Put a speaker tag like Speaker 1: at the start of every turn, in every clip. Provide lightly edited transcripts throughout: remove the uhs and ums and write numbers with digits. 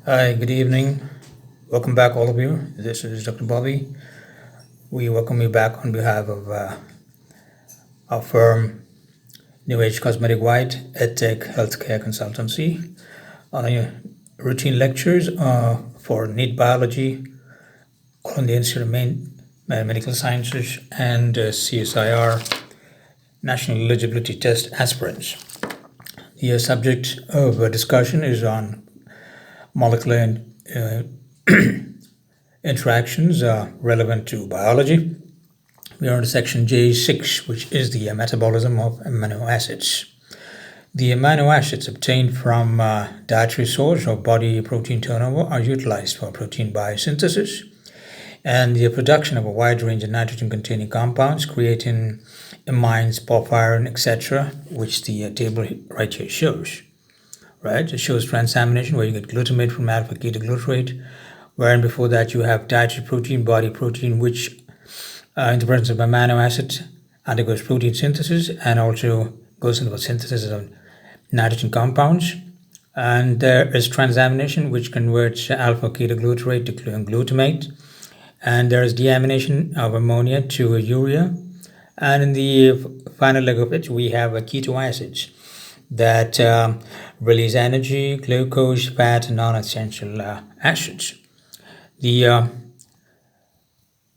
Speaker 1: Hi, good evening. Welcome back, all of you. This is Dr. Bobby. We welcome you back on behalf of our firm, New Age Cosmetic White EdTech Healthcare Consultancy, on routine lectures for NEET Biology, on the Institute of Medical Sciences, and CSIR National Eligibility Test aspirants. The subject of discussion is on molecular interactions relevant to biology. We are in section J6, which is the metabolism of amino acids. The amino acids obtained from dietary source or body protein turnover are utilized for protein biosynthesis and the production of a wide range of nitrogen-containing compounds, creatine, amines, porphyrin, etc., which the table right here shows. Right, it shows transamination, where you get glutamate from alpha-ketoglutarate, wherein before that you have dietary protein, body protein, which in the presence of amino acids undergoes protein synthesis and also goes into the synthesis of nitrogen compounds. And there is transamination, which converts alpha-ketoglutarate to glutamate. And there is deamination of ammonia to urea. And in the final leg of it, we have keto acids that release energy, glucose, fat, and non-essential acids. The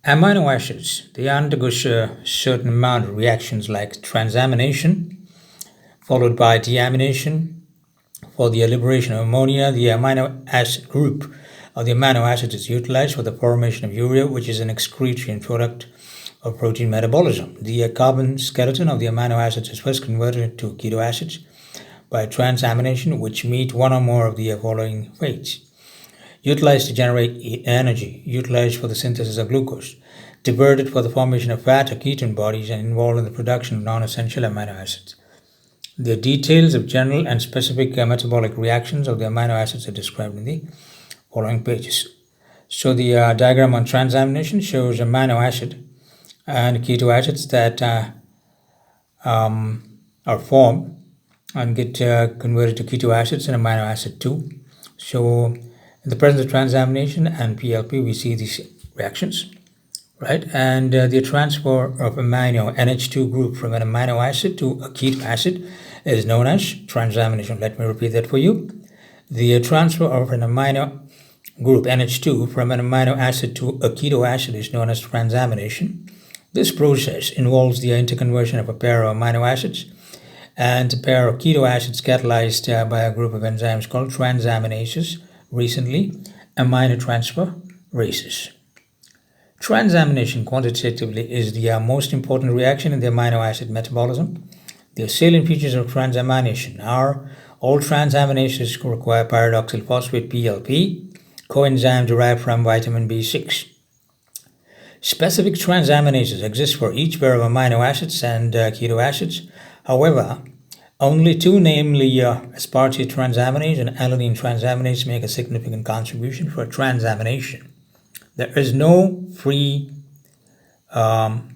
Speaker 1: amino acids, they undergo a certain amount of reactions like transamination, followed by deamination. For the liberation of ammonia, the amino acid group of the amino acids is utilized for the formation of urea, which is an excretory product of protein metabolism. The carbon skeleton of the amino acids is first converted to keto acids by transamination, which meet one or more of the following fates: utilized to generate energy, utilized for the synthesis of glucose, diverted for the formation of fat or ketone bodies, and involved in the production of non-essential amino acids. The details of general and specific metabolic reactions of the amino acids are described in the following pages. So the diagram on transamination shows amino acid and keto acids that are formed and get converted to keto acids and amino acid 2. So in the presence of transamination and PLP, we see these reactions, right? And the transfer of amino NH2 group from an amino acid to a keto acid is known as transamination. Let me repeat that for you. The transfer of an amino group NH2 from an amino acid to a keto acid is known as transamination. This process involves the interconversion of a pair of amino acids and a pair of keto acids catalyzed by a group of enzymes called transaminases, recently aminotransferases. Transamination quantitatively is the most important reaction in the amino acid metabolism. The salient features of transamination are all transaminases require pyridoxal phosphate PLP, coenzyme derived from vitamin B6. Specific transaminases exist for each pair of amino acids and keto acids. However, only two, namely aspartate transaminase and alanine transaminase, make a significant contribution for transamination. There is no free NH2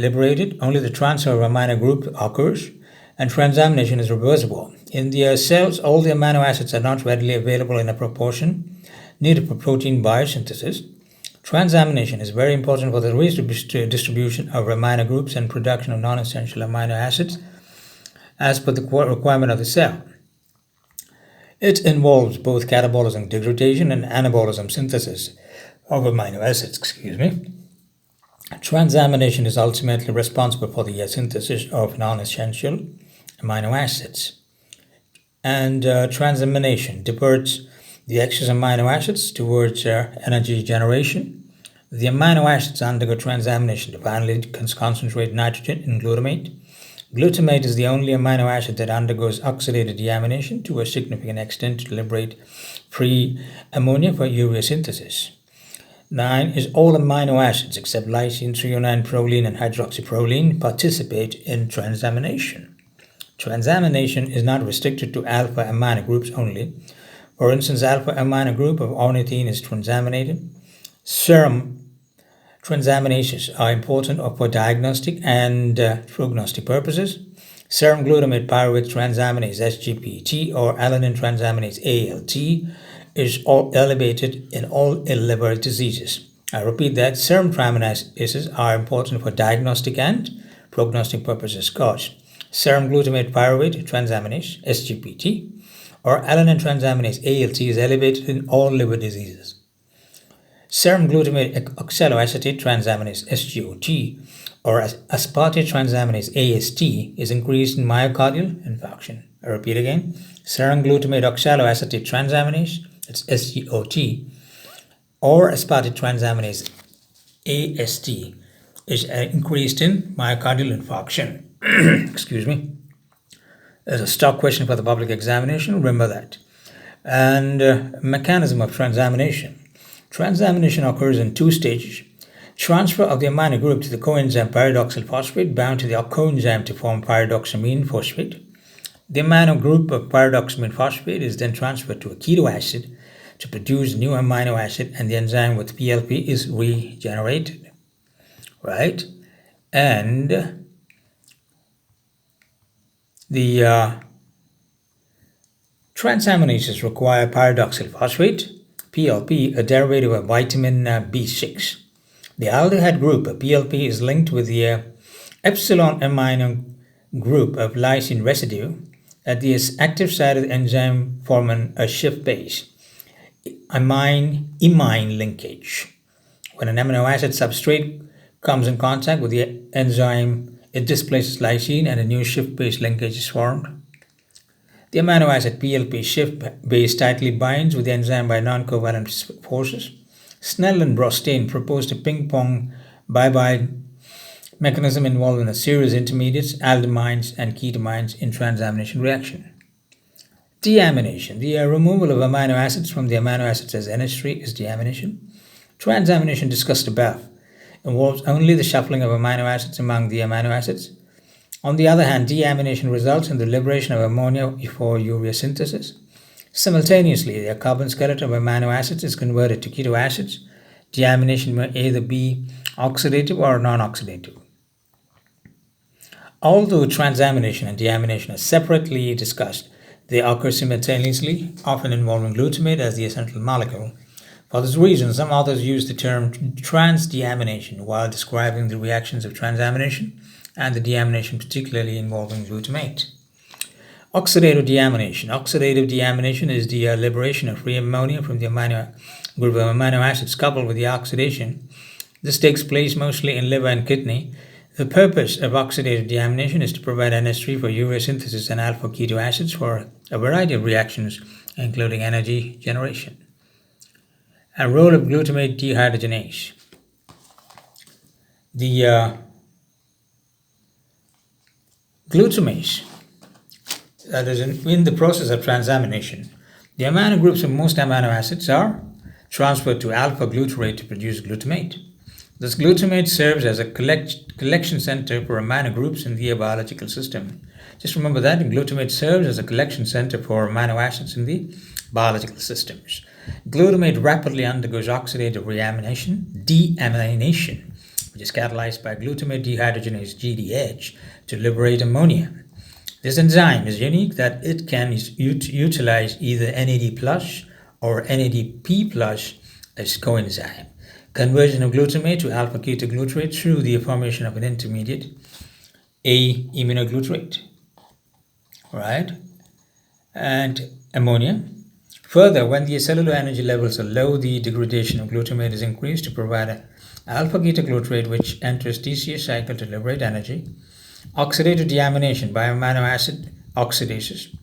Speaker 1: liberated, only the transfer of amino group occurs, and transamination is reversible. In the cells, all the amino acids are not readily available in a proportion needed for protein biosynthesis. Transamination is very important for the redistribution of amino groups and production of non-essential amino acids as per the requirement of the cell. It involves both catabolism degradation and anabolism synthesis of amino acids. Transamination is ultimately responsible for the synthesis of non-essential amino acids. And transamination diverts the excess amino acids towards energy generation. The amino acids undergo transamination to finally concentrate nitrogen in glutamate. Glutamate is the only amino acid that undergoes oxidative deamination to a significant extent to liberate free ammonia for urea synthesis. 9 is all amino acids except lysine, threonine, proline, and hydroxyproline participate in transamination. Transamination is not restricted to alpha amino groups only. For instance, alpha amino group of ornithine is transaminated. Serum transaminases are important for diagnostic and prognostic purposes. Serum glutamate pyruvate transaminase SGPT or alanine transaminase ALT is elevated in all liver diseases. I repeat that serum transaminases are important for diagnostic and prognostic purposes because serum glutamate pyruvate transaminase SGPT or alanine transaminase ALT is elevated in all liver diseases. Serum glutamate oxaloacetate transaminase SGOT or aspartate transaminase AST is increased in myocardial infarction. I repeat again, serum glutamate oxaloacetate transaminase, it's SGOT, or aspartate transaminase AST is increased in myocardial infarction. Excuse me. There's a stock question for the public examination, remember that. And mechanism of transamination. Transamination occurs in two stages. Transfer of the amino group to the coenzyme pyridoxal phosphate bound to the coenzyme to form pyridoxamine phosphate. The amino group of pyridoxamine phosphate is then transferred to a keto acid to produce new amino acid, and the enzyme with PLP is regenerated. Right? And the transaminases require pyridoxal phosphate, PLP, a derivative of vitamin B6. The aldehyde group, PLP, is linked with the epsilon amino group of lysine residue at the active site of the enzyme forming a shift base, imine linkage. When an amino acid substrate comes in contact with the enzyme, it displaces lysine and a new shift base linkage is formed. The amino acid PLP shift base tightly binds with the enzyme by non-covalent forces. Snell and Brostain proposed a ping-pong bye-bye mechanism involving a series of intermediates, aldimines, and ketamines in transamination reaction. Deamination. The removal of amino acids from the amino acids as NH3 is deamination. Transamination discussed above involves only the shuffling of amino acids among the amino acids. On the other hand, deamination results in the liberation of ammonia for urea synthesis. Simultaneously, the carbon skeleton of amino acids is converted to keto acids. Deamination may either be oxidative or non-oxidative. Although transamination and deamination are separately discussed, they occur simultaneously, often involving glutamate as the essential molecule. For this reason, some authors use the term transdeamination while describing the reactions of transamination and the deamination, particularly involving glutamate. Oxidative deamination. Oxidative deamination is the liberation of free ammonia from the amino group of amino acids coupled with the oxidation. This takes place mostly in liver and kidney. The purpose of oxidative deamination is to provide NH3 for urea synthesis and alpha keto acids for a variety of reactions, including energy generation. A role of glutamate dehydrogenase. The glutamase, that is in the process of transamination, the amino groups of most amino acids are transferred to alpha glutarate to produce glutamate. This glutamate serves as a collection center for amino groups in the biological system. Just remember that glutamate serves as a collection center for amino acids in the biological systems. Glutamate rapidly undergoes oxidative reamination, deamination, which is catalyzed by glutamate dehydrogenase GDH to liberate ammonia. This enzyme is unique that it can utilize either NAD plus or NADP plus as coenzyme. Conversion of glutamate to alpha ketoglutarate through the formation of an intermediate, aminoglutarate, right? And ammonia. Further, when the cellular energy levels are low, the degradation of glutamate is increased to provide an alpha ketoglutarate which enters DCA cycle to liberate energy. Oxidative deamination by amino acid oxidases,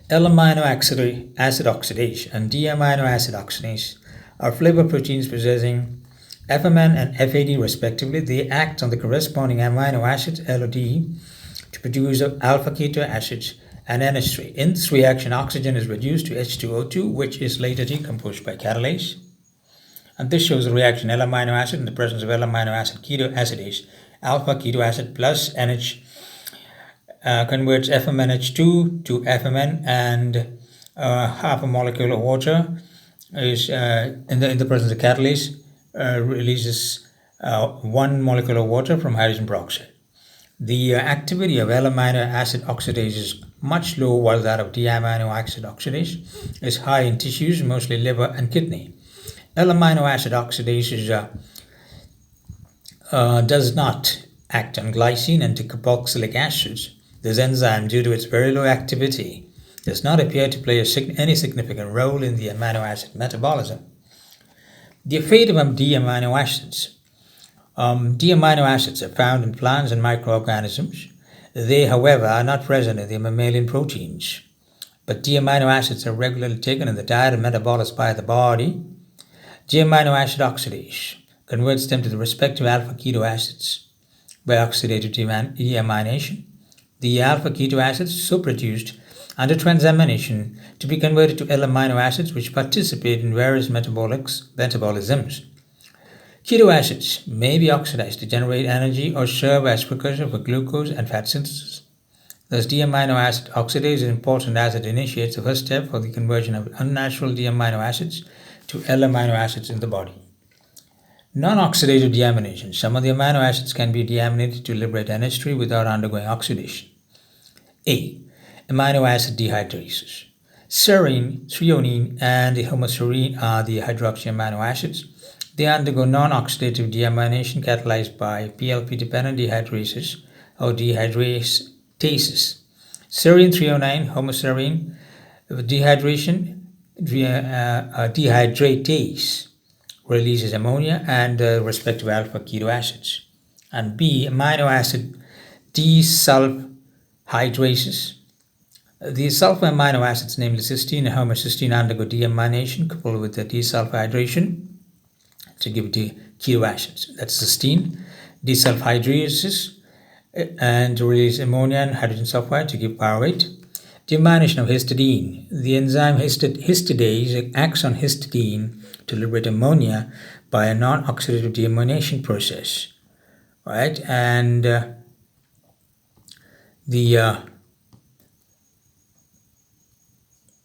Speaker 1: L-amino acid oxidase and D-amino acid oxidase are flavor proteins possessing FMN and FAD respectively. They act on the corresponding amino acids L or D to produce alpha keto acids and NH3. In this reaction, oxygen is reduced to H2O2, which is later decomposed by catalase. And this shows the reaction L-amino acid in the presence of L-amino acid keto acidase. Alpha keto acid plus NH converts FMNH2 to FMN, and half a molecule of water is in the presence of catalase releases 1 molecule of water from hydrogen peroxide. The activity of L-amino acid oxidase is much lower, while that of D-amino acid oxidase is high in tissues, mostly liver and kidney. L-amino acid oxidase does not act on glycine and carboxylic acids. This enzyme, due to its very low activity, does not appear to play any significant role in the amino acid metabolism. The fate of D-amino acids. D-amino acids are found in plants and microorganisms. They, however, are not present in the mammalian proteins. But D-amino acids are regularly taken in the diet and metabolized by the body. D-amino acid oxidase converts them to the respective alpha keto acids by oxidative deamination. The alpha keto acids are so produced under transamination to be converted to L-amino acids, which participate in various metabolisms. Keto acids may be oxidized to generate energy or serve as precursor for glucose and fat synthesis. Thus, D-amino acid oxidase is important as it initiates the first step for the conversion of unnatural D-amino acids to L-amino acids in the body. Non-oxidative deamination. Some of the amino acids can be deaminated to liberate NH3 without undergoing oxidation. A. Amino acid dehydrases. Serine, threonine, and the homoserine are the hydroxy amino acids. They undergo non-oxidative deamination catalyzed by PLP-dependent dehydrases or dehydratases. Serine, threonine, homoserine, dehydratase releases ammonia and respective alpha keto acids. And B. Amino acid desulfhydrases. The sulfur amino acids, namely cysteine and homocysteine, undergo deamination coupled with the desulfhydration to give the keto acids. That's cysteine, desulfhydrases, and to release ammonia and hydrogen sulfide to give pyruvate. Deamination of histidine. The enzyme histidase acts on histidine to liberate ammonia by a non-oxidative deamination process. Right? And the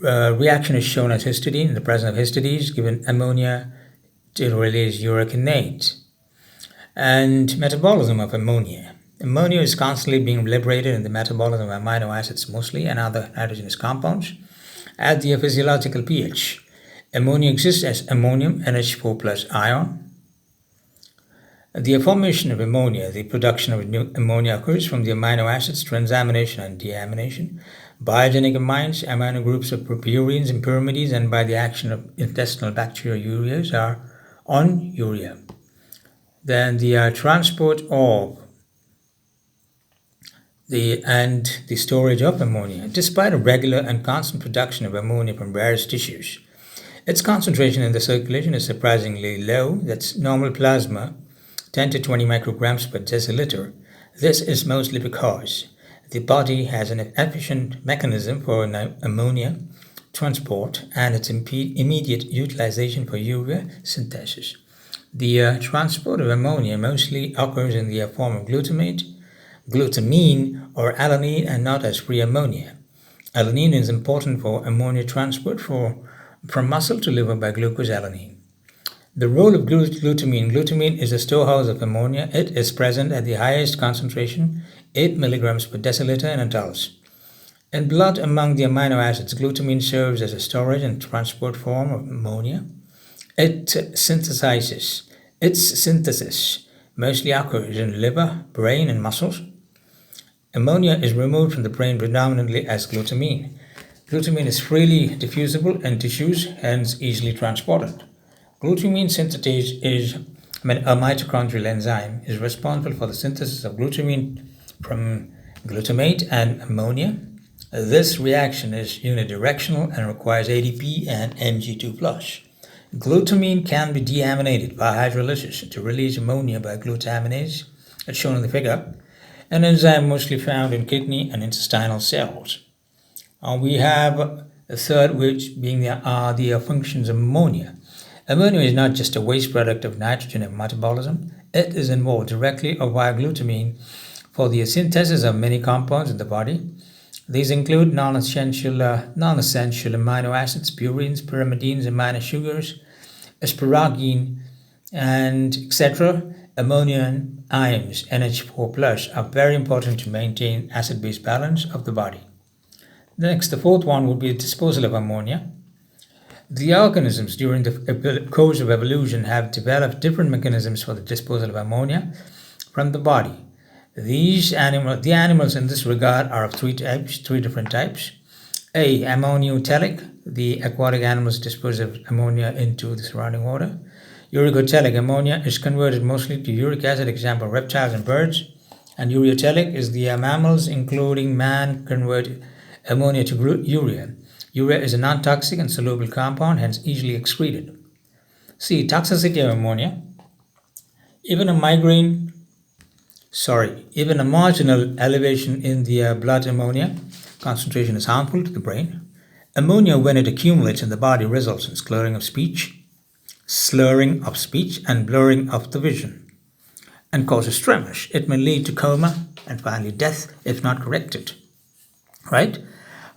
Speaker 1: reaction is shown as histidine. In the presence of histidase, given ammonia to release uric. And metabolism of ammonia. Ammonia is constantly being liberated in the metabolism of amino acids mostly and other nitrogenous compounds. At the physiological pH, ammonia exists as ammonium NH4 plus ion. The formation of ammonia, the production of new ammonia occurs from the amino acids transamination and deamination. Biogenic amines, amino groups of purines and pyrimides, and by the action of intestinal bacteria ureas are on urea. Then the transport of the storage of ammonia. Despite a regular and constant production of ammonia from various tissues, its concentration in the circulation is surprisingly low. That's normal plasma, 10 to 20 micrograms per deciliter. This is mostly because the body has an efficient mechanism for ammonia transport and its immediate utilization for urea synthesis. The transport of ammonia mostly occurs in the form of glutamate, glutamine, or alanine, and not as free ammonia. Alanine is important for ammonia transport from muscle to liver by glucose-alanine. The role of glutamine. Glutamine is a storehouse of ammonia. It is present at the highest concentration, 8 milligrams per deciliter in adults. In blood, among the amino acids, glutamine serves as a storage and transport form of ammonia. Its synthesis mostly occurs in liver, brain, and muscles. Ammonia is removed from the brain predominantly as glutamine. Glutamine is freely diffusible in tissues, hence easily transported. Glutamine synthetase is a mitochondrial enzyme, is responsible for the synthesis of glutamine from glutamate and ammonia. This reaction is unidirectional and requires ADP and Mg2+. Glutamine can be deaminated by hydrolysis to release ammonia by glutaminase, as shown in the figure, an enzyme mostly found in kidney and intestinal cells. We have a third, which being the functions of ammonia. Ammonia is not just a waste product of nitrogen and metabolism. It is involved directly or via glutamine for the synthesis of many compounds in the body. These include non-essential amino acids, purines, pyrimidines, amino sugars, asparagine, and etc. ammonia and ions NH4+ are very important to maintain acid-base balance of the body. Next, the fourth one would be disposal of ammonia. The organisms during the course of evolution have developed different mechanisms for the disposal of ammonia from the body. The animals in this regard are of three different types. A. Ammoniotellic. The aquatic animals dispose of ammonia into the surrounding water. Ureotellic. Ammonia is converted mostly to uric acid, example reptiles and birds. And ureotellic is the mammals, including man, convert ammonia to urea. Urea is a non-toxic and soluble compound, hence easily excreted. C. Toxicity of ammonia. Even a marginal elevation in the blood ammonia concentration is harmful to the brain. Ammonia, when it accumulates in the body, results in slurring of speech, and blurring of the vision, and causes tremors. It may lead to coma and finally death if not corrected. Right?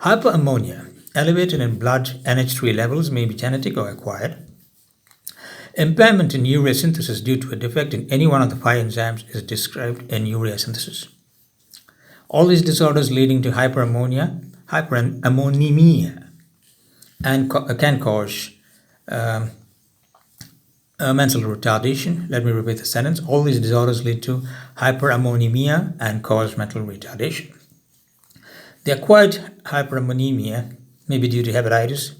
Speaker 1: Hyperammonemia, elevated in blood NH3 levels, may be genetic or acquired. Impairment in urea synthesis due to a defect in any one of the 5 enzymes is described in urea synthesis. All these disorders leading to hyperammonemia, and can cause mental retardation. Let me repeat the sentence. All these disorders lead to hyperammonemia and cause mental retardation. The acquired hyperammonemia may be due to hepatitis,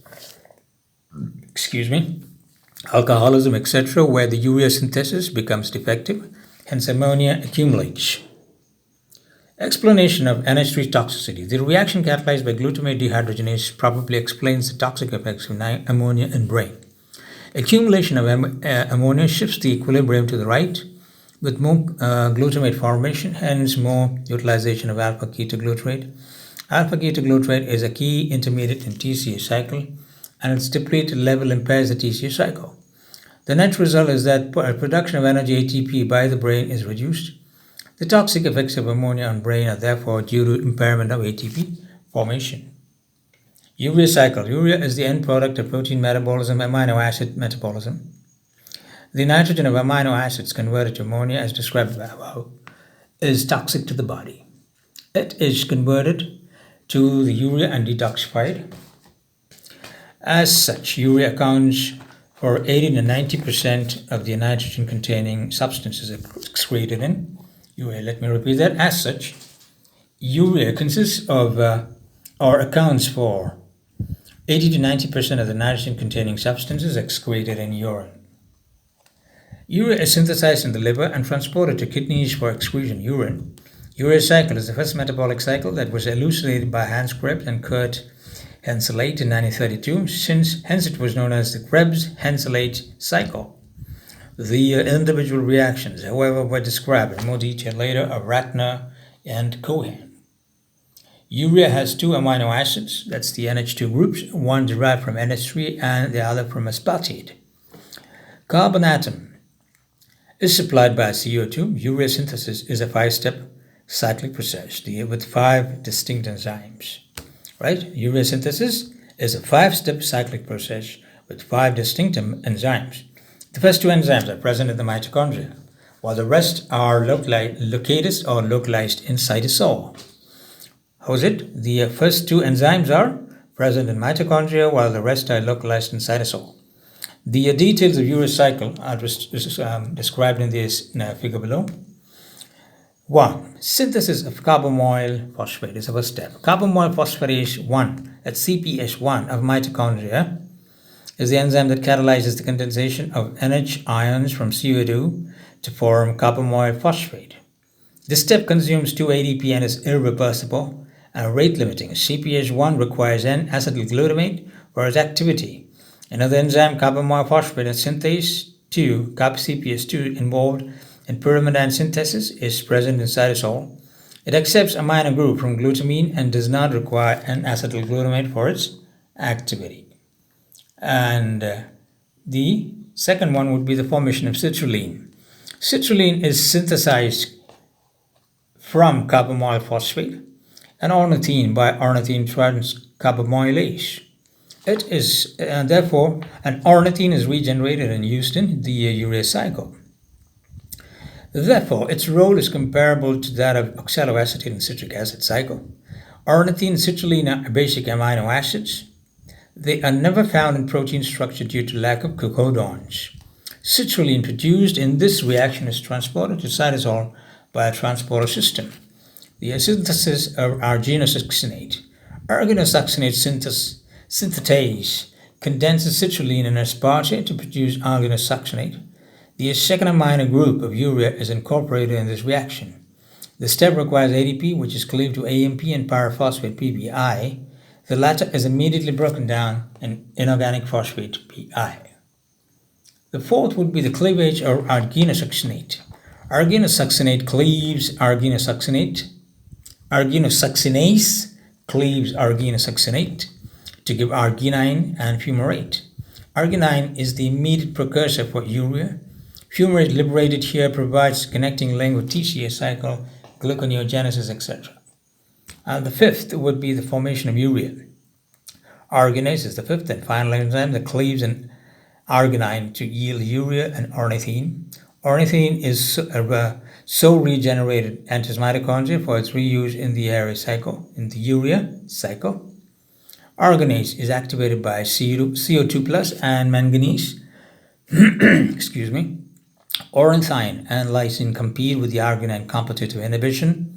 Speaker 1: alcoholism, etc., where the urea synthesis becomes defective, hence ammonia accumulates. Explanation of NH3 toxicity. The reaction catalyzed by glutamate dehydrogenase probably explains the toxic effects of ammonia in brain. Accumulation of ammonia shifts the equilibrium to the right with more glutamate formation, hence more utilization of alpha-ketoglutarate. Alpha-ketoglutarate is a key intermediate in TCA cycle, and its depleted level impairs the TCA cycle. The net result is that production of energy ATP by the brain is reduced. The toxic effects of ammonia on brain are therefore due to impairment of ATP formation. Urea cycle. Urea is the end product of protein metabolism, amino acid metabolism. The nitrogen of amino acids converted to ammonia, as described above, is toxic to the body. It is converted to the urea and detoxified. As such, urea accounts for 80 to 90% of the nitrogen-containing substances excreted in urea. Let me repeat that. As such, urea consists of or accounts for 80 to 90% of the nitrogen-containing substances excreted in urine. Urea is synthesized in the liver and transported to kidneys for excretion. Urea cycle is the first metabolic cycle that was elucidated by Hans Krebs and Kurt Henseleit in 1932. Hence it was known as the Krebs-Henseleit cycle. The individual reactions, however, were described in more detail later of Ratner and Cohen. Urea has 2 amino acids, that's the NH2 groups, one derived from NH3 and the other from aspartate. Carbon atom is supplied by CO2. Urea synthesis is a 5-step cyclic process with 5 distinct enzymes. Right? Urea synthesis is a 5-step cyclic process with 5 distinct enzymes. The first 2 enzymes are present in the mitochondria, while the rest are located in cytosol. How is it? The first 2 enzymes are present in mitochondria, while the rest are localized in cytosol. The details of urea cycle are described in this figure below. 1. Synthesis of carbamoyl phosphate is the first step. Carbamoyl phosphatase 1, that's CPS1 of mitochondria, is the enzyme that catalyzes the condensation of NH ions from CO2 to form carbamoyl phosphate. This step consumes 2 ADP and is irreversible and rate limiting. CPS1 requires N-acetylglutamate for its activity. Another enzyme, carbamoyl phosphate synthase 2, CPS2, involved in pyrimidine synthesis, is present in cytosol. It accepts amino group from glutamine and does not require N-acetylglutamate for its activity. And the second one would be the formation of citrulline. Citrulline is synthesized from carbamoyl phosphate and ornithine by ornithine transcarbamylase. It is therefore an ornithine is regenerated and used in the urea cycle. Therefore, its role is comparable to that of oxaloacetate in citric acid cycle. Ornithine and citrulline are basic amino acids. They are never found in protein structure due to lack of cocodons. Citrulline produced in this reaction is transported to cytosol by a transporter system. The synthesis of arginosuccinate. Arginosuccinate synthetase condenses citrulline and aspartate to produce arginosuccinate. The second amino group of urea is incorporated in this reaction. The step requires ADP, which is cleaved to AMP and pyrophosphate PPI. The latter is immediately broken down in inorganic phosphate PI. The fourth would be the cleavage of arginosuccinate. Arginosuccinate cleaves arginosuccinate. Arginosuccinase cleaves arginosuccinate to give arginine and fumarate. Arginine is the immediate precursor for urea. Fumarate liberated here provides connecting link with TCA cycle, gluconeogenesis, etc. And the fifth would be the formation of urea. Arginase is the fifth and final enzyme that cleaves an arginine to yield urea and ornithine. Ornithine is so regenerated enters mitochondria for its reuse in the urea cycle. Arginase is activated by CO2 plus and manganese. Excuse me. Ornithine and lysine compete with the arginine competitive inhibition.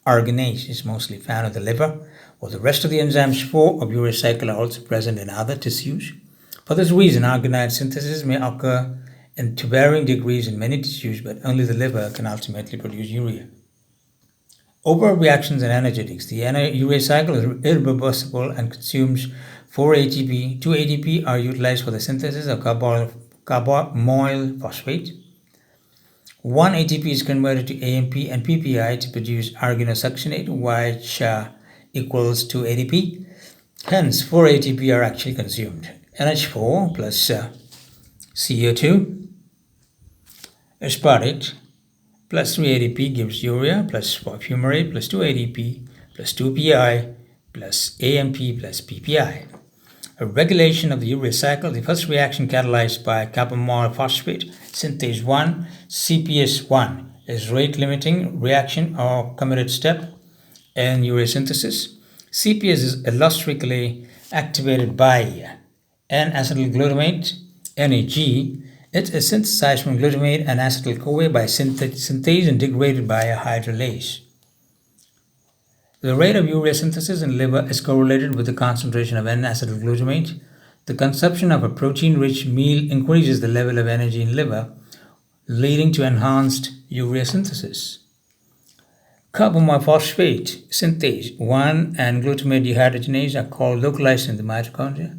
Speaker 1: Arginase is mostly found in the liver, while the rest of the enzymes 4 of urea cycle are also present in other tissues. For this reason, arginine synthesis may occur to varying degrees in many tissues, but only the liver can ultimately produce urea. Overall reactions and energetics. The urea cycle is irreversible and consumes 4 ATP. 2 ATP are utilized for the synthesis of carboxyl phosphate. 1 ATP is converted to AMP and PPI to produce arginosuccinate, which equals 2 ATP. Hence, 4 ATP are actually consumed. NH4 plus CO2 aspartate plus 3 ADP gives urea plus fumarate plus 2 ADP plus 2 PI plus AMP plus PPI. A regulation of the urea cycle, the first reaction catalyzed by carboxyl phosphate synthase 1, CPS1, is rate limiting reaction or committed step in urea synthesis. CPS is allosterically activated by N-acetyl glutamate, NAG. It is synthesized from glutamate and acetyl-CoA by synthase and degraded by a hydrolase. The rate of urea synthesis in liver is correlated with the concentration of N-acetyl glutamate. The consumption of a protein-rich meal increases the level of energy in liver, leading to enhanced urea synthesis. Carboxyl phosphate synthase 1 and glutamate dehydrogenase are called localized in the mitochondria.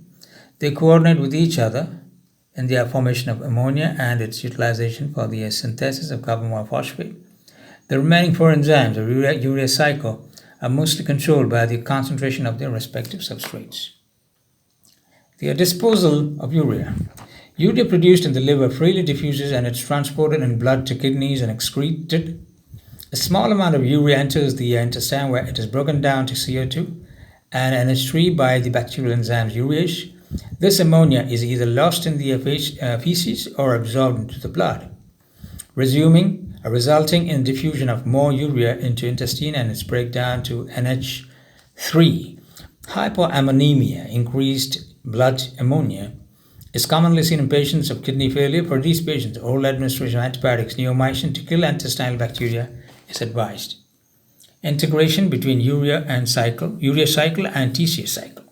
Speaker 1: They coordinate with each other in the formation of ammonia and its utilization for the synthesis of carboxyl phosphate. The remaining 4 enzymes of urea cycle are mostly controlled by the concentration of their respective substrates. The disposal of urea. Urea produced in the liver freely diffuses and it's transported in blood to kidneys and excreted. A small amount of urea enters the intestine where it is broken down to CO2 and NH3 by the bacterial enzymes urease. This ammonia is either lost in the feces or absorbed into the blood, resulting in diffusion of more urea into intestine and its breakdown to NH3. Hyperammonamia, increased blood ammonia, is commonly seen in patients of kidney failure. For these patients, oral administration of antibiotics, neomycin, to kill intestinal bacteria is advised. Integration between urea cycle and TCA cycle.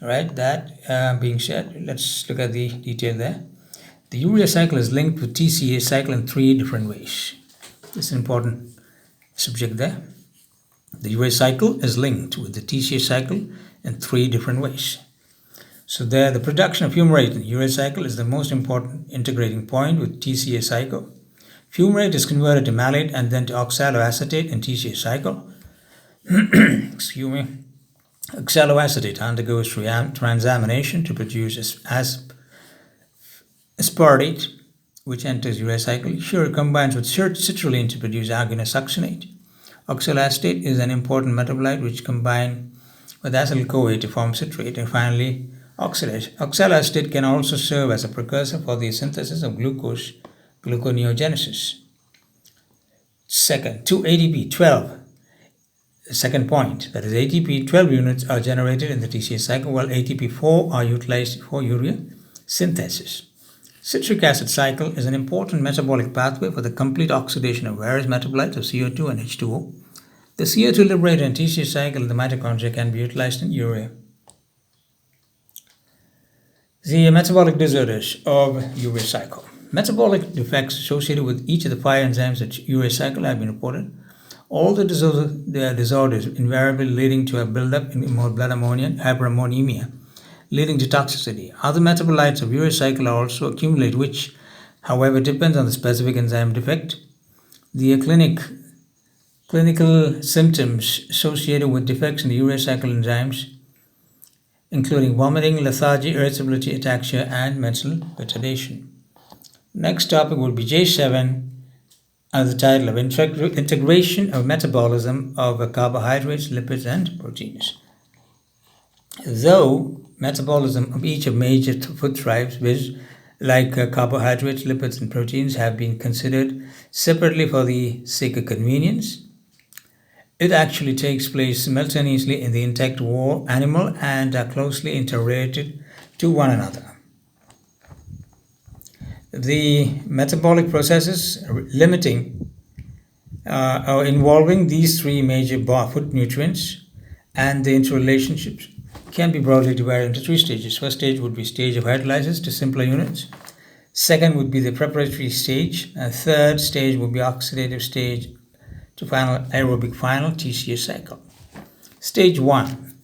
Speaker 1: All right, that being said, let's look at the detail there. The urea cycle is linked with TCA cycle in 3 different ways. This is an important subject there. The urea cycle is linked with the TCA cycle in 3 different ways. So there, the production of fumarate in the urea cycle is the most important integrating point with TCA cycle. Fumarate is converted to malate and then to oxaloacetate in TCA cycle. Excuse me. Oxaloacetate undergoes transamination to produce aspartate, which enters urea cycle. Here it combines with citrulline to produce arginosuccinate. Oxaloacetate is an important metabolite which combines with acetyl-CoA to form citrate, and finally oxidase. Oxaloacetate can also serve as a precursor for the synthesis of glucose, gluconeogenesis. Second, 2 ATP 12. Second point, that is ATP 12 units are generated in the TCA cycle, while ATP 4 are utilized for urea synthesis. Citric acid cycle is an important metabolic pathway for the complete oxidation of various metabolites of CO2 and H2O. The CO2 liberated in TCA cycle in the mitochondria can be utilized in urea. The metabolic disorders of urea cycle. Metabolic defects associated with each of the 5 enzymes at urea cycle have been reported. All the disorders invariably leading to a buildup in blood ammonia, hyperammonamia, leading to toxicity. Other metabolites of urea cycle are also accumulate, which, however, depends on the specific enzyme defect. The clinical symptoms associated with defects in the urea cycle enzymes, including vomiting, lethargy, irritability, ataxia, and mental retardation. Next topic would be J7, under the title of Integration of Metabolism of Carbohydrates, Lipids, and Proteins. Though metabolism of each of major food tribes, like carbohydrates, lipids, and proteins, have been considered separately for the sake of convenience, it actually takes place simultaneously in the intact animal and are closely interrelated to one another. The metabolic processes limiting or involving these 3 major food nutrients and the interrelationships can be broadly divided into 3 stages. First stage would be stage of hydrolysis to simpler units. Second would be the preparatory stage. And third stage would be oxidative stage to final aerobic final TCA cycle. Stage 1,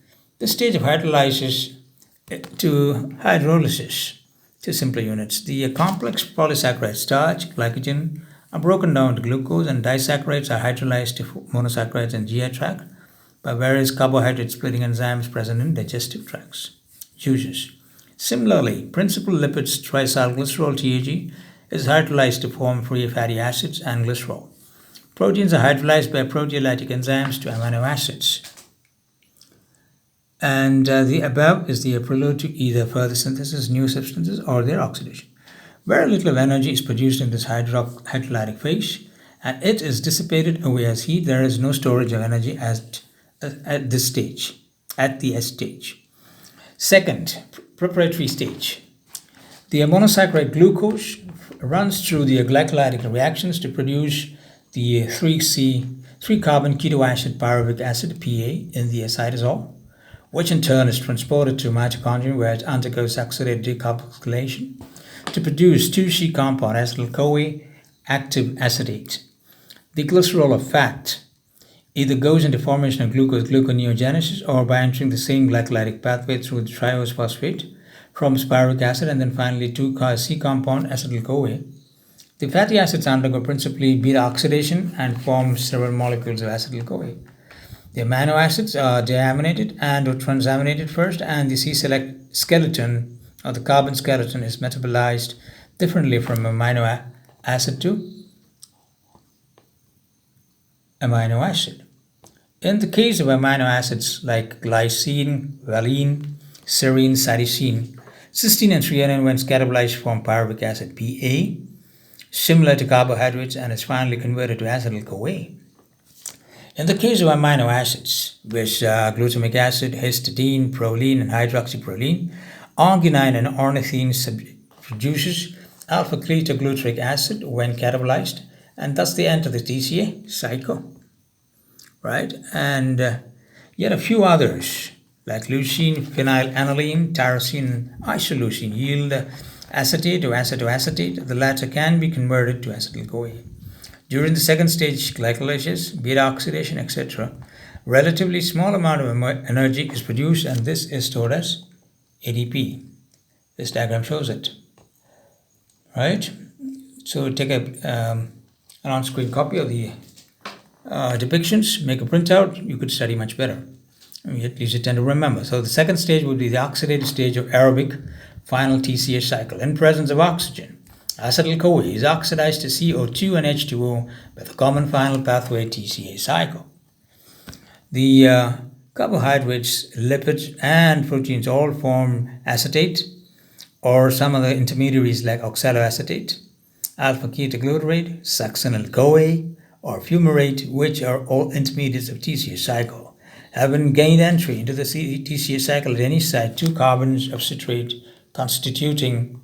Speaker 1: the stage of hydrolysis to hydrolysis to simpler units. The complex polysaccharide starch, glycogen, are broken down to glucose, and disaccharides are hydrolyzed to monosaccharides in GI tract by various carbohydrate splitting enzymes present in digestive tracts. Uses. Similarly, principal lipids triacylglycerol TAG is hydrolyzed to form free fatty acids and glycerol. Proteins are hydrolyzed by proteolytic enzymes to amino acids. And the above is the prelude to either further synthesis, new substances, or their oxidation. Very little of energy is produced in this hydrolytic phase, and it is dissipated away as heat. There is no storage of energy at this stage, at the S stage. Second, preparatory stage. The monosaccharide glucose runs through the glycolytic reactions to produce the 3-carbon keto acid pyruvic acid, PA, in the cytosol, which in turn is transported to mitochondria where it undergoes oxidative decarboxylation to produce 2C compound acetyl-CoA active acetate. The glycerol of fat either goes into formation of glucose gluconeogenesis or by entering the same glycolytic pathway through the triose phosphate from pyruvic acid and then finally 2C compound acetyl-CoA. The fatty acids undergo principally beta oxidation and form several molecules of acetyl-CoA. The amino acids are deaminated and or transaminated first, and the C-select skeleton or the carbon skeleton is metabolized differently from amino acid to amino acid. In the case of amino acids like glycine, valine, serine, cytosine, cysteine and threonine when catabolized form pyruvic acid PA, similar to carbohydrates, and is finally converted to acetyl-CoA. In the case of amino acids, which glutamic acid, histidine, proline, and hydroxyproline, arginine and ornithine produces alpha-ketogluteric acid when catabolized, and thus they enter the TCA cycle. Right? And yet a few others, like leucine, phenylalanine, tyrosine, and isoleucine, yield acetate or acetoacetate. The latter can be converted to acetyl-CoA. During the second stage, glycolysis, beta oxidation, etc., relatively small amount of energy is produced, and this is stored as ADP. This diagram shows it. Right? So take an on-screen copy of the depictions, make a printout, you could study much better. At least you tend to remember. So the second stage would be the oxidative stage of aerobic final TCA cycle. In presence of oxygen, acetyl-CoA is oxidized to CO2 and H2O by the common final pathway TCA cycle. The carbohydrates, lipids, and proteins all form acetate or some other intermediaries like oxaloacetate, alpha-ketoglutarate, succinyl-CoA, or fumarate, which are all intermediates of TCA cycle, have been gained entry into the TCA cycle at any site 2 carbons of citrate constituting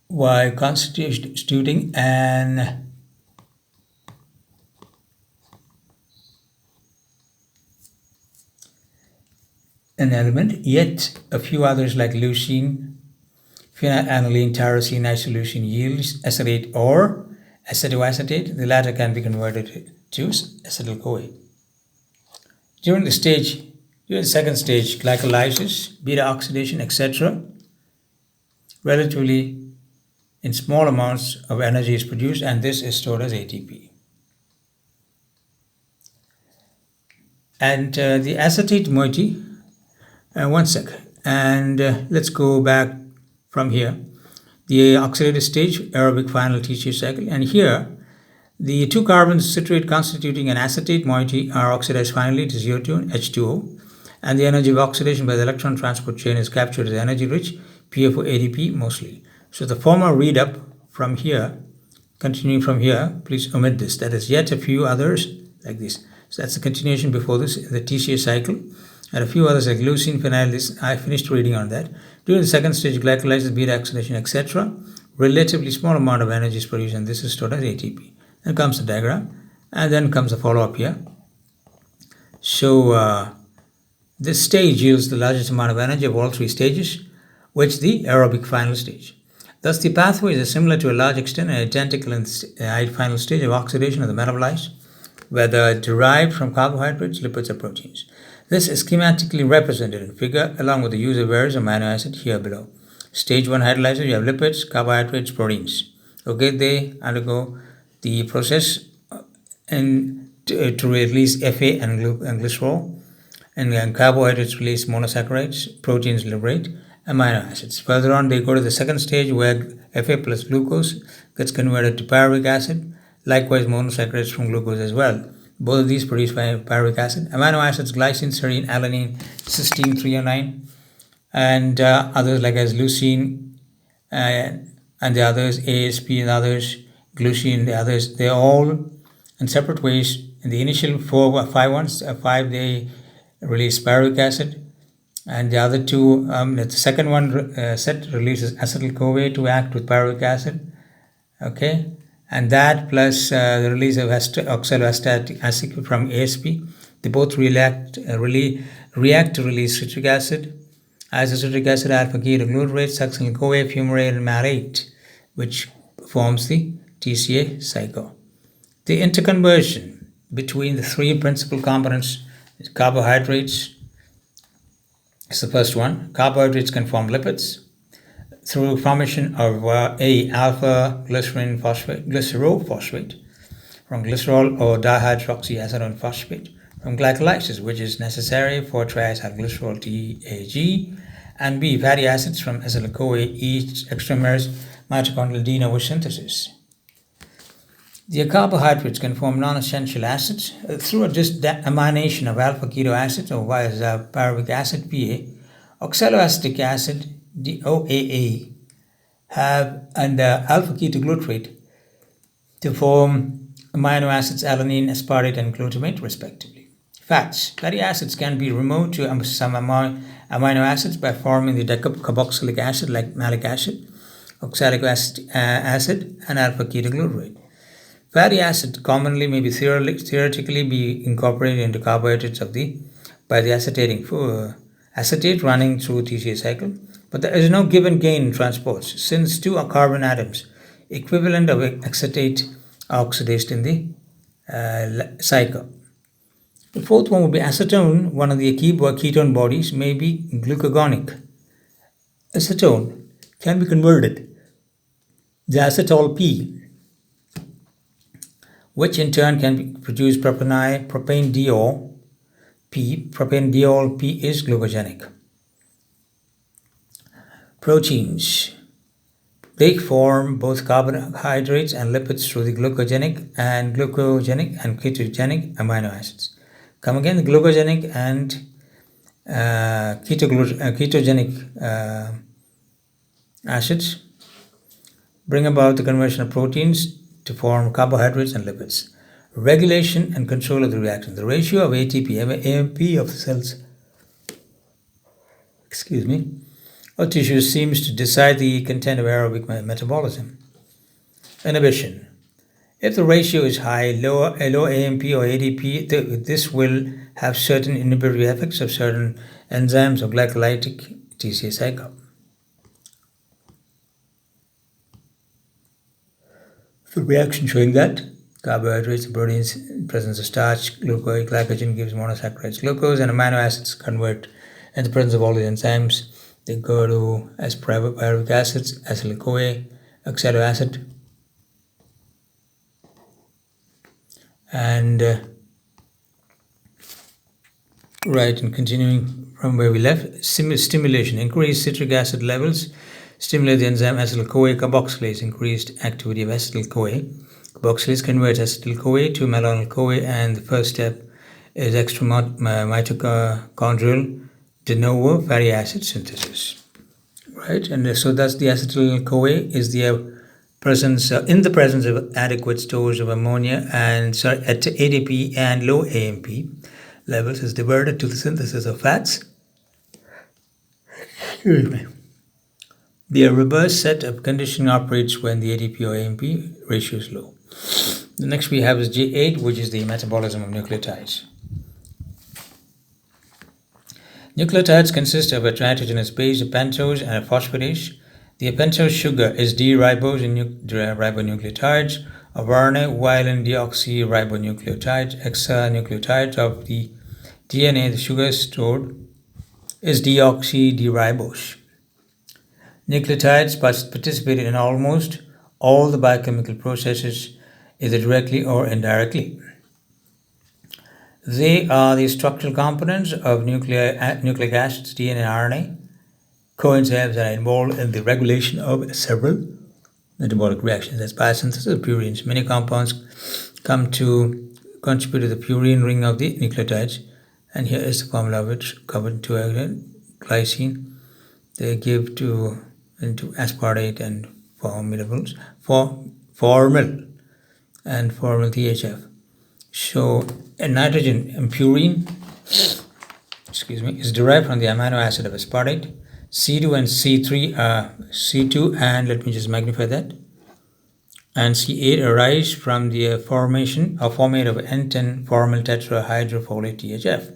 Speaker 1: while constituting an element, yet a few others like leucine, phenylaniline, tyrosine, isoleucine yields acetate or acetoacetate. The latter can be converted to acetyl-CoA. During the second stage, glycolysis, beta oxidation, etc., relatively in small amounts of energy is produced, and this is stored as ATP. And the acetate moiety, one sec, and let's go back from here. The oxidative stage, aerobic final TCA cycle, and here the 2 carbons citrate constituting an acetate moiety are oxidized finally to CO2 and H2O, and the energy of oxidation by the electron transport chain is captured as energy-rich PFO ADP mostly. So the former read up from here, continuing from here, please omit this. That is yet a few others like this. So that's the continuation before this, the TCA cycle, and a few others like leucine, phenyl. This I finished reading on that. During the second stage, glycolysis, beta oxidation, etc., relatively small amount of energy is produced, and this is stored as ATP. Then comes the diagram, and then comes the follow-up here. So this stage yields the largest amount of energy of all 3 stages, which the aerobic final stage. Thus, the pathways are similar to a large extent and identical in the final stage of oxidation of the metabolites, whether derived from carbohydrates, lipids, or proteins. This is schematically represented in figure along with the use of various amino acids here below. Stage 1 hydrolysis, you have lipids, carbohydrates, proteins. Okay, they undergo the process to release Fa and glycerol, and carbohydrates release monosaccharides, proteins liberate amino acids. Further on, they go to the second stage where Fa plus glucose gets converted to pyruvic acid, likewise monosaccharides from glucose as well. Both of these produce pyruvic acid. Amino acids, glycine, serine, alanine, cysteine, 309, and others like as leucine and the others, ASP and others, glucine, the others, they're all in separate ways. In the initial 5 they release pyruvic acid, and the other 2, the second one set releases acetyl-CoA to act with pyruvic acid. Okay, and that plus the release of oxaloacetic acid from ASP, they both react to release citric acid, isocitric acid, alpha-ketoglutarate, succinyl-CoA, fumarate, and malate, which forms the TCA cycle. The interconversion between the 3 principal components is carbohydrates is the first one. Carbohydrates can form lipids through formation of alpha glycerol phosphate from glycerol or dihydroxyacetone phosphate from glycolysis, which is necessary for triacylglycerol TAG, and B fatty acids from acetyl-CoA, each extramers mitochondrial de novo synthesis. The carbohydrates can form non-essential acids through a deamination of alpha-keto acids or via pyruvic acid PA, oxaloacetic acid DOAA and alpha-ketoglutarate to form amino acids alanine, aspartate, and glutamate respectively. Fats. Fatty acids can be removed to some amino acids by forming the decarboxylic acid like malic acid, oxalic acid, and alpha-ketoglutarate. Fatty acid commonly may be theoretically be incorporated into carbohydrates by the acetate running through TCA cycle, but there is no given gain in transports since 2 carbon atoms equivalent of acetate are oxidized in the cycle. The fourth one would be acetone. One of the ketone bodies may be glucagonic. Acetone can be converted to acetol P, which in turn can produce propanediol P. Propanediol P is glucogenic. Proteins. They form both carbohydrates and lipids through the glucogenic and ketogenic amino acids. Come again, the glucogenic and ketogenic acids bring about the conversion of proteins to form carbohydrates and lipids. Regulation and control of the reaction. The ratio of ATP, AMP of the cells, or tissues seems to decide the content of aerobic metabolism. Inhibition. If the ratio is high, low AMP or ADP, this will have certain inhibitory effects of certain enzymes or glycolytic TCA cycle. The reaction showing that carbohydrates, proteins, presence of starch, glycogen gives monosaccharides glucose, and amino acids convert in the presence of all the enzymes. They go to as pyruvic acids, acetyl-CoA, oxalic acid, and and continuing from where we left, stimulation, increased citric acid levels stimulate the enzyme acetyl-CoA carboxylase, increased activity of acetyl-CoA. Carboxylase converts acetyl-CoA to malonyl-CoA, and the first step is extramitochondrial de novo fatty acid synthesis. Right, and so thus the acetyl-CoA is the presence in the presence of adequate stores of ammonia and at ADP and low AMP levels is diverted to the synthesis of fats. The reverse set of condition operates when the ADP or AMP ratio is low. The next we have is G8, which is the metabolism of nucleotides. Nucleotides consist of a nitrogenous base, a pentose, and a phosphatase. The pentose sugar is D-ribose in ribonucleotides of RNA, while in deoxyribonucleotides, hexanucleotides of the DNA, the sugar stored is deoxy-D-ribose. Nucleotides participate in almost all the biochemical processes, either directly or indirectly. They are the structural components of nucleic acids, DNA and RNA, coenzymes that are involved in the regulation of several metabolic reactions. That's biosynthesis of purines. Many compounds come to contribute to the purine ring of the nucleotides, and here is the formula which covered to glycine. They give into aspartate and formidables, formyl and formyl THF. So a nitrogen in purine, is derived from the amino acid of aspartate. C2 and C3 C2 and let me just magnify that. And C8 arise from the formation or formate of N10 formyl tetrahydrofolate THF.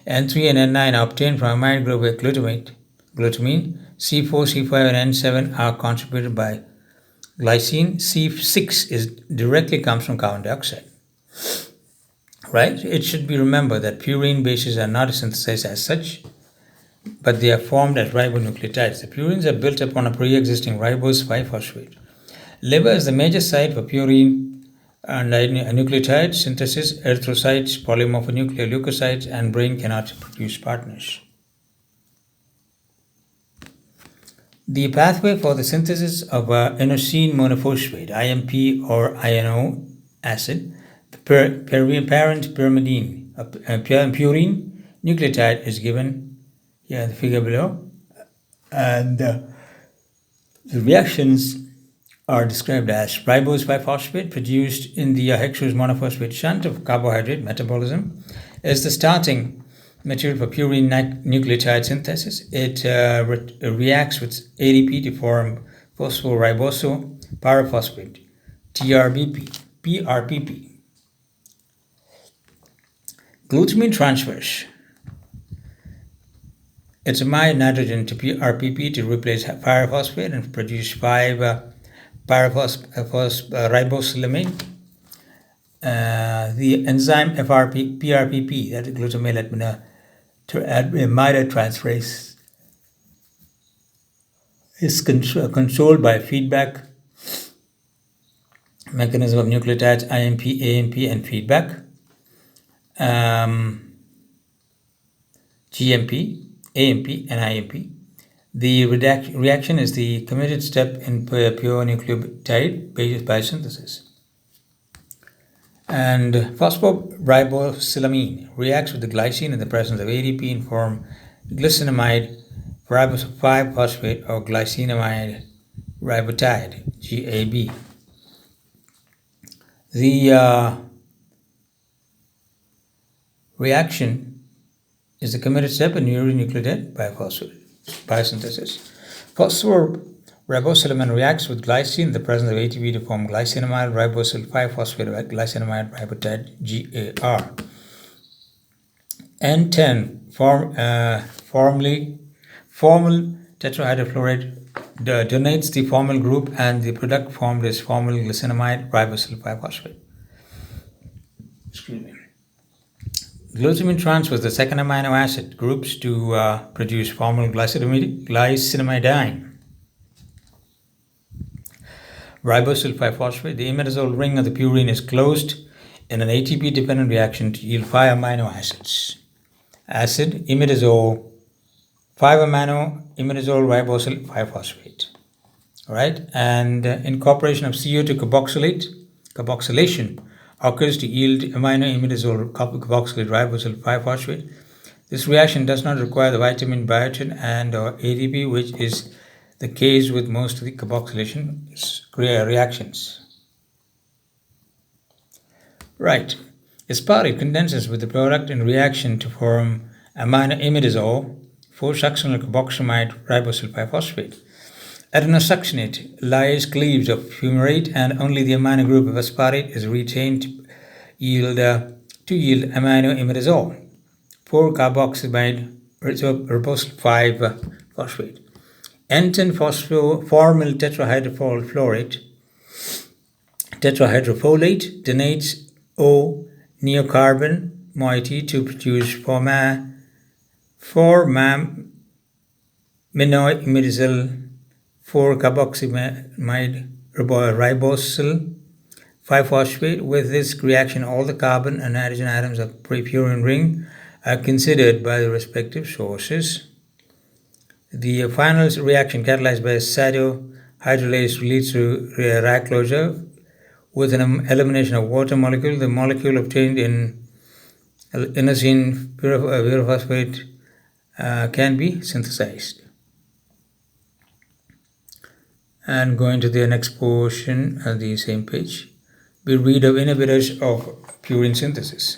Speaker 1: N3 and N9 are obtained from amide group with glutamine. C4, C5 and N7 are contributed by glycine. C6 directly comes from carbon dioxide. Right? It should be remembered that purine bases are not synthesized as such, but they are formed as ribonucleotides. The purines are built upon a pre-existing ribose 5-phosphate. Liver is the major site for purine and nucleotide synthesis. Erythrocytes, polymorphonuclear leukocytes, and brain cannot produce partners. The pathway for the synthesis of inosine monophosphate, IMP or INO acid, the parent pyrimidine, purine nucleotide is given here in the figure below, and the reactions are described as ribose 5-phosphate produced in the hexose monophosphate shunt of carbohydrate metabolism is the starting material for purine nucleotide synthesis. It reacts with ADP to form phosphoriboso pyrophosphate, PRPP. Glutamine transfers its amide nitrogen to PRPP to replace pyrophosphate and produce 5-pyrophosphoribosylamine. The enzyme PRPP, that is glutamate amide transferase, is controlled by feedback mechanism of nucleotides IMP, AMP, and feedback. GMP, AMP, and IMP. The reaction is the committed step in pure nucleotide biosynthesis. And phosphoribosylamine reacts with the glycine in the presence of ADP and form glycinamide ribose 5-phosphate or glycinamide ribotide, GAB. The reaction is the committed step in ureanucleotide biosynthesis. Phosphoribosylamine reacts with glycine in the presence of ATP to form glycinamide ribosyl 5-phosphate or glycinamide ribotide, GAR. N10 formyl tetrahydrofluoride donates the formyl group, and the product formed is formyl glycinamide ribosyl 5-phosphate. Excuse me. Glutamine transfers the second amino acid groups to produce formyl glycinamidine ribosyl 5-phosphate. The imidazole ring of the purine is closed in an ATP-dependent reaction to yield 5 amino acids. Acid, imidazole, 5-amino imidazole ribosyl 5-phosphate. All right, and incorporation of CO to carboxylation occurs to yield amino imidazole carboxylate ribosyl 5-phosphate. This reaction does not require the vitamin biotin and or ADP, which is the case with most of the carboxylation reactions. Right. Aspartate condenses with the product in reaction to form amino imidazole 4-succinyl carboxamide ribosyl 5-phosphate. Adenosuccinate lyase cleaves of fumarate, and only the amino group of aspartate is retained to yield amino imidazole 4-carboxamide ribosyl 5-phosphate. N10 formyl tetrahydrofolate donates O-neocarbon moiety to produce formaminoimidazole 4-carboxamide ribosyl 5-phosphate. With this reaction, all the carbon and nitrogen atoms of purine ring are considered by the respective sources. The final reaction, catalyzed by cytohydrolase, leads to Ra closure with an elimination of water molecule. The molecule obtained in inosine pyrophosphate can be synthesized. And going to the next portion of the same page, we read of inhibitors of purine synthesis.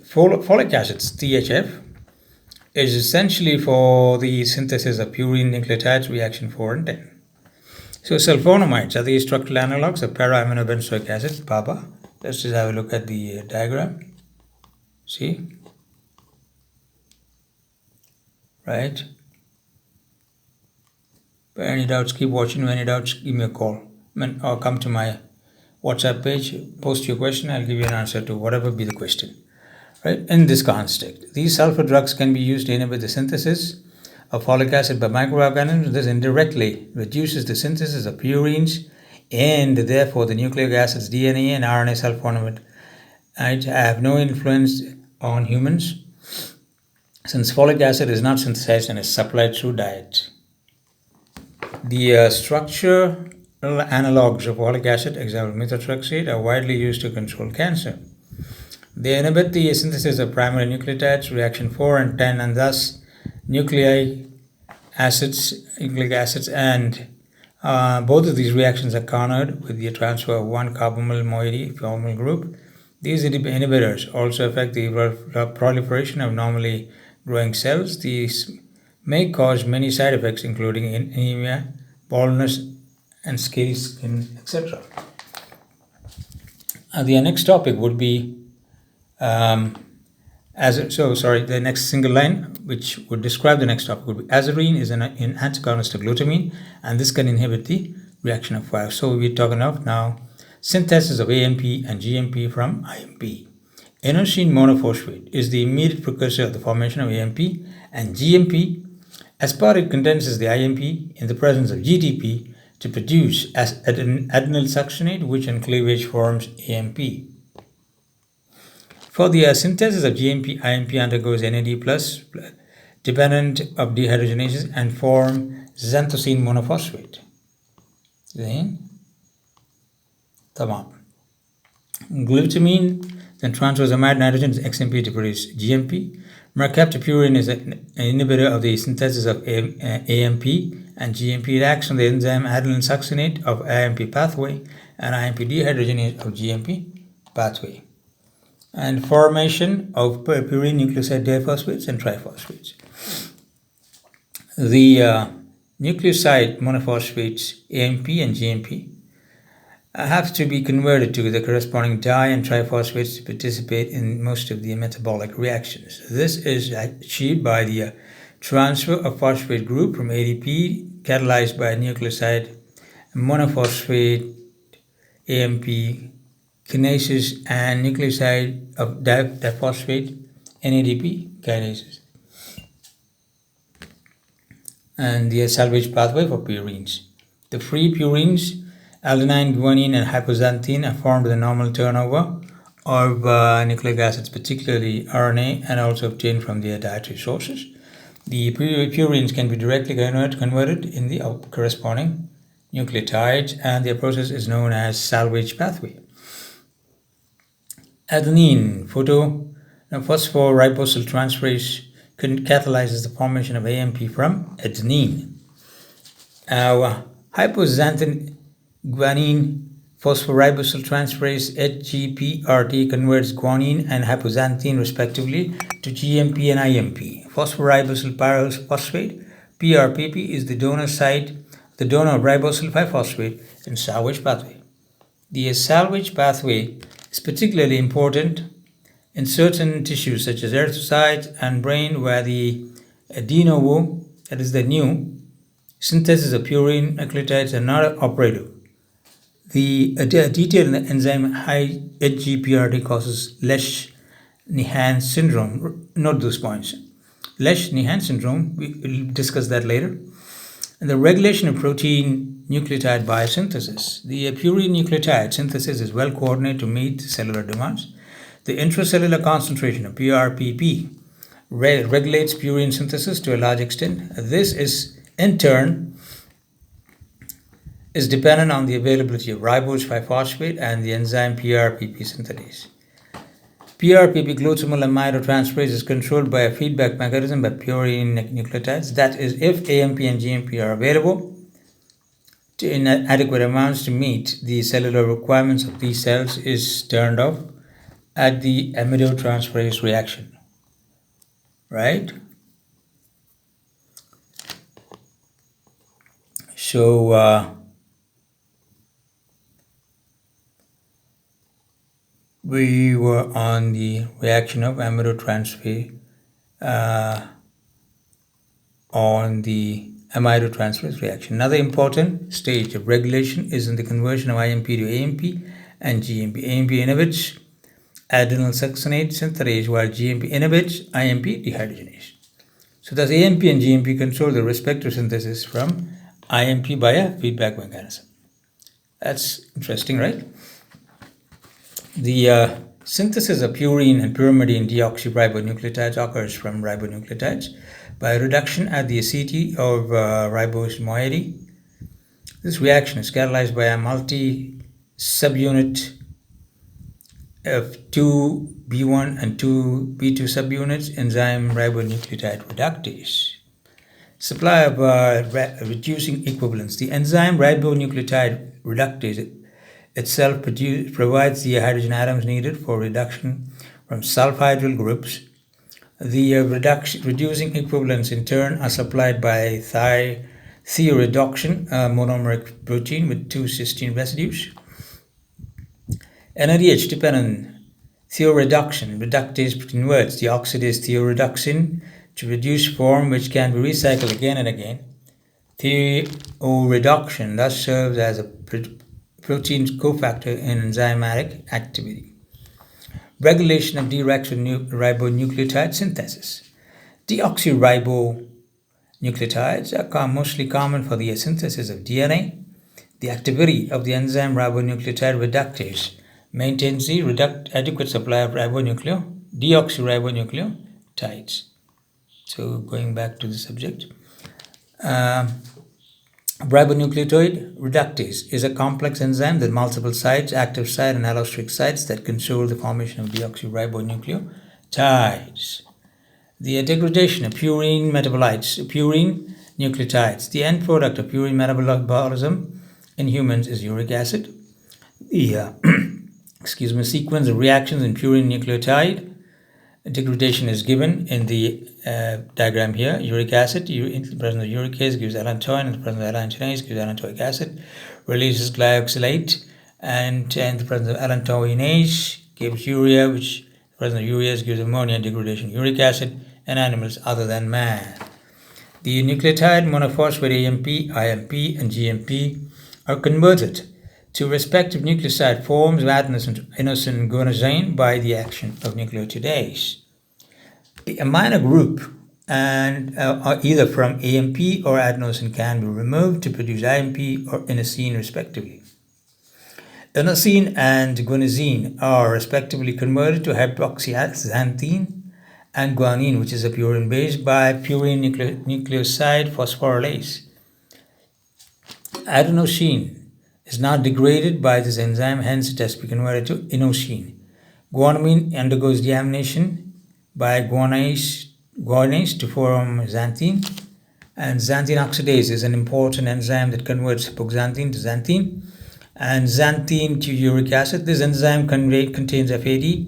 Speaker 1: Folic acids, THF, is essentially for the synthesis of purine nucleotides, reaction 4 and 10. So sulfonamides are the structural analogs of para-aminobenzoic acid, PABA. Let's just have a look at the diagram. See? Right? For any doubts, keep watching. Any doubts, give me a call. Or come to my WhatsApp page, post your question, I'll give you an answer to whatever be the question. Right? In this context, these sulfur drugs can be used to inhibit the synthesis of folic acid by microorganisms. This indirectly reduces the synthesis of purines, and therefore the nucleic acids DNA and RNA sulfonamide have no influence on humans, since folic acid is not synthesized and is supplied through diet. The structural analogs of folic acid, example methotrexate, are widely used to control cancer. They inhibit the synthesis of primary nucleotides, reaction 4 and 10, and thus nucleic acids, and both of these reactions are cornered with the transfer of 1 carbonyl moiety formyl group. These inhibitors also affect the proliferation of normally growing cells. These may cause many side effects, including anemia, baldness, and scaly skin, etc. The next topic would be the next single line, which would describe the next topic, would be azarine is an antagonist to glutamine, and this can inhibit the reaction of fire. So we're talking of now synthesis of AMP and GMP from IMP. Inosine monophosphate is the immediate precursor of the formation of AMP and GMP. Aspartate condenses the IMP in the presence of GDP to produce adenyl succinate, which in cleavage forms AMP. For the synthesis of GMP, IMP undergoes NAD+ dependent of dehydrogenation and form xanthosine monophosphate. Tamam. Glutamine then transfers amide nitrogen to XMP to produce GMP. Mercaptopurine is an inhibitor of the synthesis of AMP and GMP. It acts on the enzyme adenine succinate of AMP pathway and AMP dehydrogenase of GMP pathway. And formation of purine nucleoside diphosphates and triphosphates. The nucleoside monophosphates AMP and GMP have to be converted to the corresponding di and triphosphates to participate in most of the metabolic reactions. This is achieved by the transfer of phosphate group from ADP catalyzed by nucleoside monophosphate AMP kinases and nucleoside of diphosphate NADP kinases, and the salvage pathway for purines. The free purines, adenine, guanine, and hypoxanthine, are formed with a normal turnover of nucleic acids, particularly RNA, and also obtained from their dietary sources. The purines can be directly converted in the corresponding nucleotides, and their process is known as salvage pathway. Adenine phosphoribosyltransferase transferase catalyzes the formation of AMP from adenine. Our hypoxanthine guanine phosphoribosyltransferase HGPRT converts guanine and hypoxanthine respectively to GMP and IMP. Phosphoribosyl pyrophosphate PRPP is the donor site, the donor of ribosyl 5-phosphate in salvage pathway. The salvage pathway is particularly important in certain tissues such as erythrocytes and brain, where the de novo, that is the new, synthesis of purine nucleotides are not operative. The detailed enzyme HGPRT causes Lesch-Nyhan syndrome. Note those points. Lesch-Nyhan syndrome, we will discuss that later. And the regulation of protein nucleotide biosynthesis. The purine nucleotide synthesis is well coordinated to meet cellular demands. The intracellular concentration of PRPP regulates purine synthesis to a large extent. This is, in turn, is dependent on the availability of ribose 5-phosphate and the enzyme PRPP synthetase. PRPP glutamyl aminotransferase is controlled by a feedback mechanism by purine nucleotides. That is, if AMP and GMP are available in adequate amounts to meet the cellular requirements of these cells, is turned off at the aminotransferase reaction. Right? So, we were on the reaction of aminotransferase on the aminotransferase reaction. Another important stage of regulation is in the conversion of IMP to AMP and GMP. AMP inhibits adenyl succinate synthetase, while GMP inhibits IMP dehydrogenation. So thus AMP and GMP control the respective synthesis from IMP by a feedback mechanism. That's interesting, right? The synthesis of purine and pyrimidine deoxyribonucleotides occurs from ribonucleotides by reduction at the aceti of ribose moiety. This reaction is catalyzed by a multi-subunit of 2B1 and 2B2 subunits enzyme ribonucleotide reductase. Supply of reducing equivalents. The enzyme ribonucleotide reductase itself provides the hydrogen atoms needed for reduction from sulfhydryl groups. The reducing equivalents in turn are supplied by thioredoxin, monomeric protein with 2 cysteine residues. NADH-dependent thioredoxin reductase converts the oxidase thioredoxin to reduced form, which can be recycled again and again. Thioredoxin thus serves as a protein cofactor in enzymatic activity. Regulation of deoxyribonucleotide synthesis. Deoxyribonucleotides are mostly common for the synthesis of DNA. The activity of the enzyme ribonucleotide reductase maintains the adequate supply of deoxyribonucleotides. So going back to the subject, Ribonucleotide reductase is a complex enzyme with multiple sites, active site and allosteric sites that control the formation of deoxyribonucleotides. The degradation of purine metabolites, purine nucleotides. The end product of purine metabolism in humans is uric acid. The sequence of reactions in purine nucleotide degradation is given in the diagram here. Uric acid, in the presence of uricase, gives allantoin. In the presence of allantoinase, gives allantoic acid. Releases glyoxylate, and in the presence of allantoinase, gives urea, which in the presence of urease gives ammonia degradation. Uric acid in animals other than man. The nucleotide monophosphate AMP, IMP, and GMP are converted to respective nucleoside forms of adenosine, inosine, and guanosine by the action of nucleotidase. The amino group and either from AMP or adenosine can be removed to produce IMP or inosine respectively. Inosine and guanosine are respectively converted to hydroxyxanthine and guanine, which is a purine base, by purine nucleoside phosphorylase. Adenosine is not degraded by this enzyme, hence it has to be converted to inosine. Guanine undergoes deamination by guanase to form xanthine, and xanthine oxidase is an important enzyme that converts hypoxanthine to xanthine and xanthine to uric acid. This enzyme contains FAD,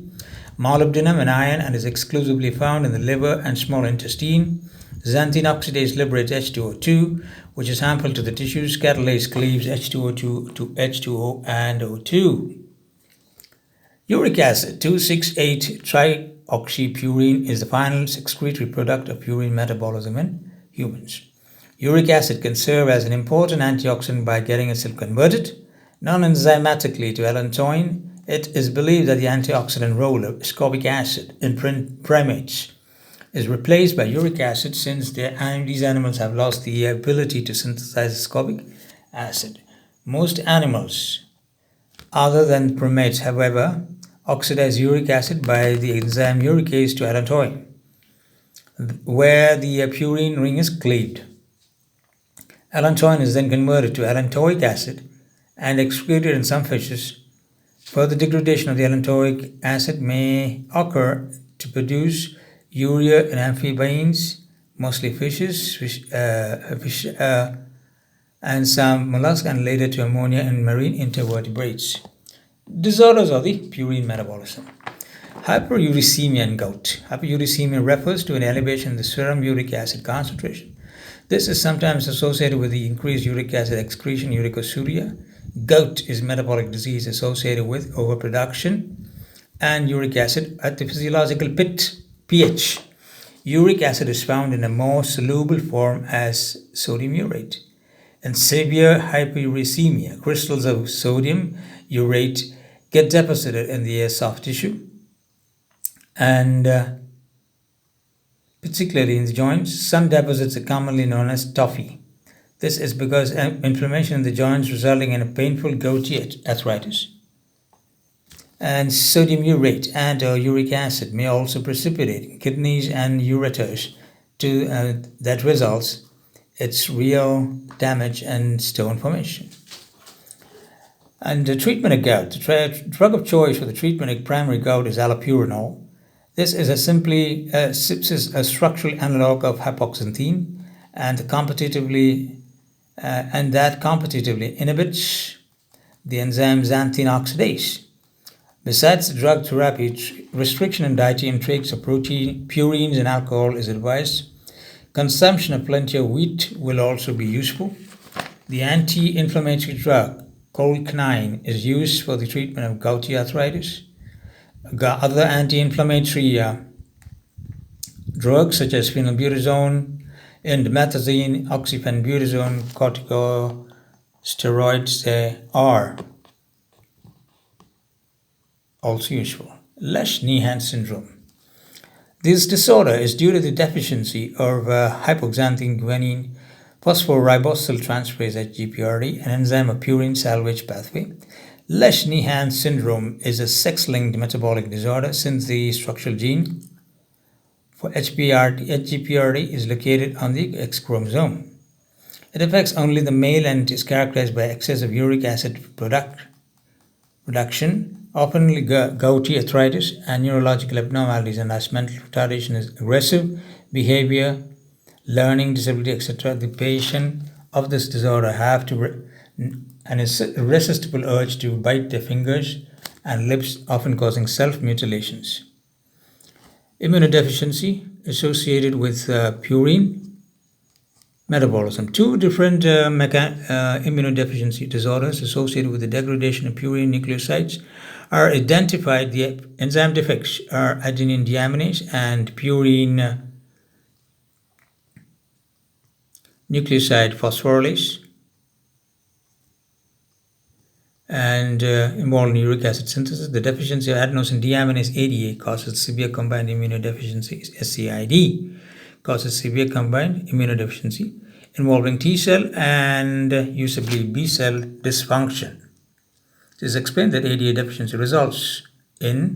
Speaker 1: molybdenum, and iron, and is exclusively found in the liver and small intestine. Xanthine oxidase liberates H2O2, which is harmful to the tissues. Catalase cleaves H2O2 to H2O and O2. Uric acid 2,6,8-trioxypurine is the final excretory product of purine metabolism in humans. Uric acid can serve as an important antioxidant by getting itself converted non-enzymatically to allantoin. It is believed that the antioxidant role of ascorbic acid in primates is replaced by uric acid, since these animals have lost the ability to synthesize ascorbic acid. Most animals other than primates, however, oxidize uric acid by the enzyme uricase to allantoin, where the purine ring is cleaved. Allantoin is then converted to allantoic acid and excreted in some fishes. Further degradation of the allantoic acid may occur to produce urea in amphibians, mostly fishes, and some mollusks, and later to ammonia in marine invertebrates. Disorders of the purine metabolism. Hyperuricemia in gout. Hyperuricemia refers to an elevation in the serum uric acid concentration. This is sometimes associated with the increased uric acid excretion, uricosuriia. Gout is metabolic disease associated with overproduction and uric acid at the physiological pH. Uric acid is found in a more soluble form as sodium urate. In severe hyperuricemia, crystals of sodium urate get deposited in the soft tissue and particularly in the joints. Some deposits are commonly known as toffee. This is because inflammation in the joints resulting in a painful gouty arthritis. And sodium urate and uric acid may also precipitate in kidneys and ureters that results its real damage and stone formation. And the treatment of gout. The drug of choice for the treatment of primary gout is allopurinol. This is a structural analog of hypoxanthine, and that competitively inhibits the enzyme xanthine oxidase. Besides the drug therapy, restriction in dietary intakes of protein, purines, and alcohol is advised. Consumption of plenty of wheat will also be useful. The anti-inflammatory drug colchicine is used for the treatment of gouty arthritis. Other anti-inflammatory drugs such as phenylbutazone, indomethacin, oxyphenbutazone, corticosteroids are also useful. Lesch-Nyhan syndrome. This disorder is due to the deficiency of hypoxanthine guanine phosphoribosyl transferase HGPRD, an enzyme of purine salvage pathway. Lesch-Nyhan syndrome is a sex-linked metabolic disorder, since the structural gene for HGPRD is located on the X chromosome. It affects only the male and is characterized by excessive uric acid production, openly gouty arthritis, and neurological abnormalities, and as mental retardation is aggressive behavior, learning disability, etc. The patient of this disorder have an irresistible urge to bite their fingers and lips, often causing self-mutilations. Immunodeficiency associated with purine metabolism. Two different immunodeficiency disorders associated with the degradation of purine nucleosides are identified. The enzyme defects are adenine deaminase and purine nucleoside phosphorylase, and involved in uric acid synthesis. The deficiency of adenosine deaminase ADA causes severe combined immunodeficiency. SCID causes severe combined immunodeficiency involving T cell and usably B cell dysfunction. It is explained that ADA deficiency results in